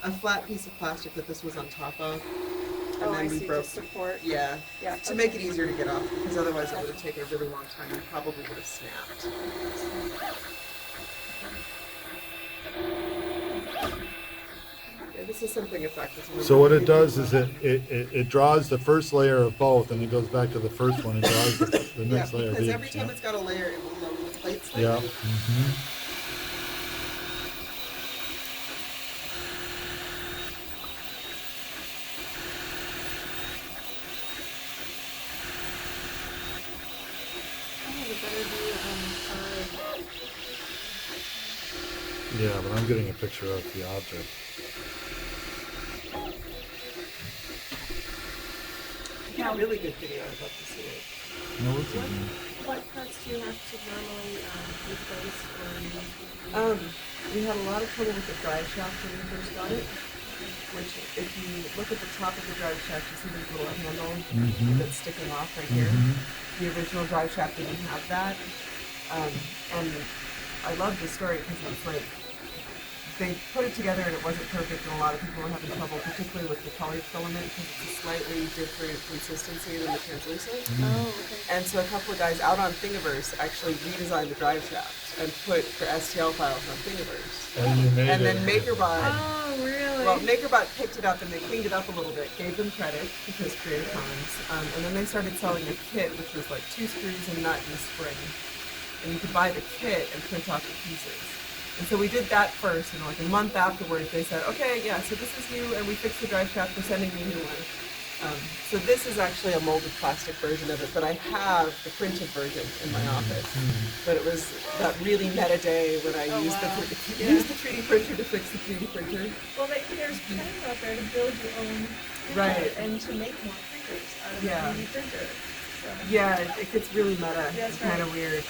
a flat piece of plastic that this was on top of, and Oh, then I we see. broke. To support. Yeah, Yeah. to Okay. make it easier to get off, because otherwise it would have taken a really long time and probably would have snapped. Yeah, this is something effective. So what it does is it draws the first layer of both, and it goes back to the first one and draws the Yeah, next layer of because each. every time Yeah. it's got a layer, it will lower the plate slightly. Yeah. Mm-hmm. I have a better view on the side. Yeah, but I'm getting a picture of the object. You get a really good video. I'd love to see it. No, it's What parts do you have to normally replace Um, we had a lot of trouble with the drive shaft when we first got it. Which, if you look at the top of the drive shaft, you see this little handle that's sticking off right here. The original drive shaft didn't have that. And I love this story because it's like, they put it together and it wasn't perfect, and a lot of people were having trouble, particularly with the colored filament, because it's a slightly different consistency than the translucent. Oh, okay. And so a couple of guys out on Thingiverse actually redesigned the drive shaft and put their STL files on Thingiverse. And you made And it. then MakerBot, Oh, really? well, MakerBot picked it up and they cleaned it up a little bit, gave them credit because Creative Commons, and then they started selling a kit, which was like 2 screws, a nut, and a spring. And you could buy the kit and print off the pieces. And so we did that first, and like a month afterwards, they said, okay, yeah, so this is new, and we fixed the drive shaft, we're sending you a new one. So this is actually a molded plastic version of it, but I have the printed version in my office. But it was that really meta day when I Oh, used, wow. used the 3D printer to fix the 3D printer. Well, there's plans out there to build your own printer Right. and to make more printers out of Yeah. a 3D printer. So. Yeah, it gets really meta. That's It's kind of right. weird.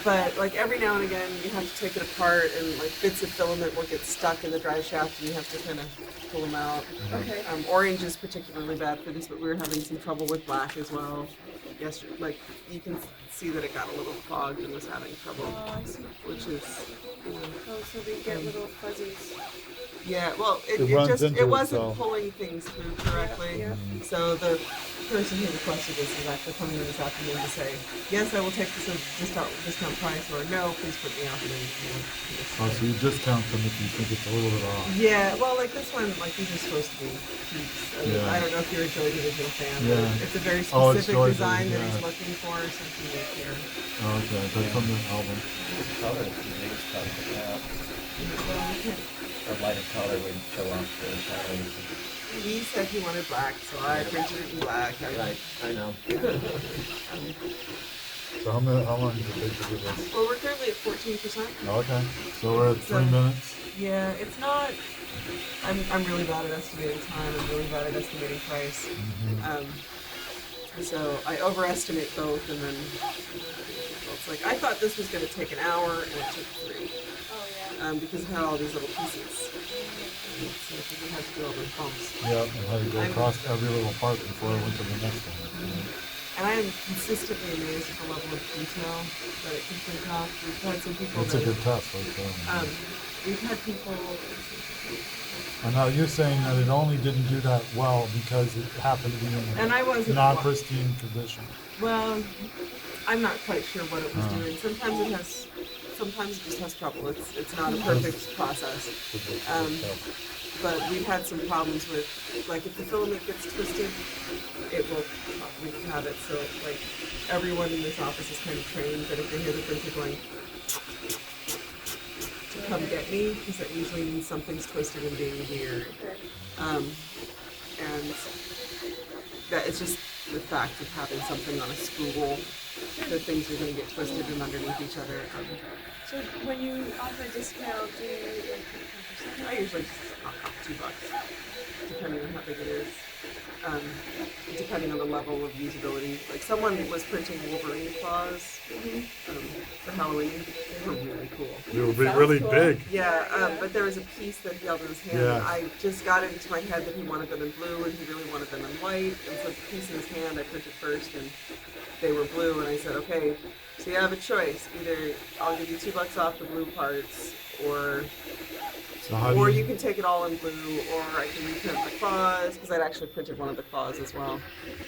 But like every now and again, you have to take it apart, and like bits of filament will get stuck in the drive shaft, and you have to kind of pull them out. Okay. Orange is particularly bad for this, but we were having some trouble with black as well. Yesterday, like you can see that it got a little clogged and was having trouble, Oh, I see. which is. Oh, so they get little fuzzies. Yeah, well, It runs into it wasn't itself. pulling things through correctly. Yeah. So the person who requested this is actually coming in this afternoon to say, yes, I will take this at discount price, or no, please put me out the Oh, so you discount them if you think it's a little bit off. Yeah, well, like this one, like these are supposed to be peaks. I mean, Yeah. I don't know if you're a Joy Division fan, Yeah. but it's a very Oh, it's specific Joy design Division, that he's yeah. looking for, something like here. Oh, okay, that's from the album. This color, the biggest color to have. Well, we can't- A lighter color would show off the shadows. he said he wanted black, so I printed it in black. Right, I know. So how long does it take to do this? Well, we're currently at 14%. Okay, so we're at 3 So- minutes. Yeah, it's not. I'm really bad at estimating time. I'm really bad at estimating price. So I overestimate both, and then it's like I thought this was going to take an hour, and it took 3 Oh, yeah. because it had all these little pieces. So we had to do all those bumps. Yep, and had to go across every little part before I went to the next one. And I am consistently amazed at the level of detail that it can print off. We've had some people It's a that good test right there. we've had people. And now you're saying that it only didn't do that well because it happened to be in And I wasn't- a non-pristine condition. Well, I'm not quite sure what it was doing. Sometimes it just has trouble. It's not a perfect process. But we've had some problems with, like, if the filament gets twisted, it will wreak havoc. So, like, everyone in this office is kind of trained that if they hear the printer going to come get me, because that usually means something's twisted and being weird. And that it's just the fact of having something on a spool that things are going to get twisted and underneath each other. So when you offer a discount, do you like take 10%? I usually just knock off $2, depending on how big it is. Depending on the level of usability. Like someone was printing Wolverine claws for Halloween. They were really cool. It would be Sounds really cool. big. Yeah, but there was a piece that he held in his hand. Yeah. And I just got it into my head that he wanted them in blue and he really wanted them in white. And so the piece in his hand I printed first and they were blue. And I said, okay, so you have a choice. Either I'll give you $2 off the blue parts or So how Or do you can take it all in blue, or I can reprint the claws, because I'd actually printed one of the claws as well.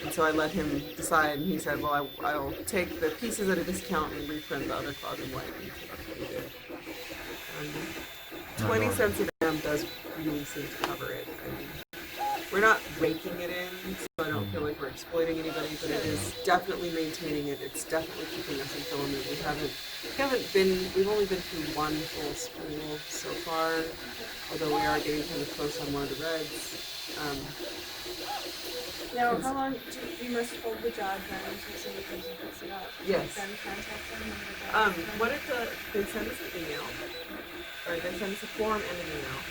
And so I let him decide, and he said, well, I'll take the pieces at a discount and reprint the other claws in white. And so that's what he did. Not 20 hard. cents a gram does really seem to cover it. I mean, we're not raking it in, so I don't feel like we're exploiting anybody, but it is definitely maintaining it. It's definitely keeping us in filament. We've only been through one full spool so far, although we are getting kind of close on one of the reds. Now, how long you must hold the job then until somebody comes and picks it up? Yes. Then contact them when they're done? What if they send us an email, or they send us a form and an email,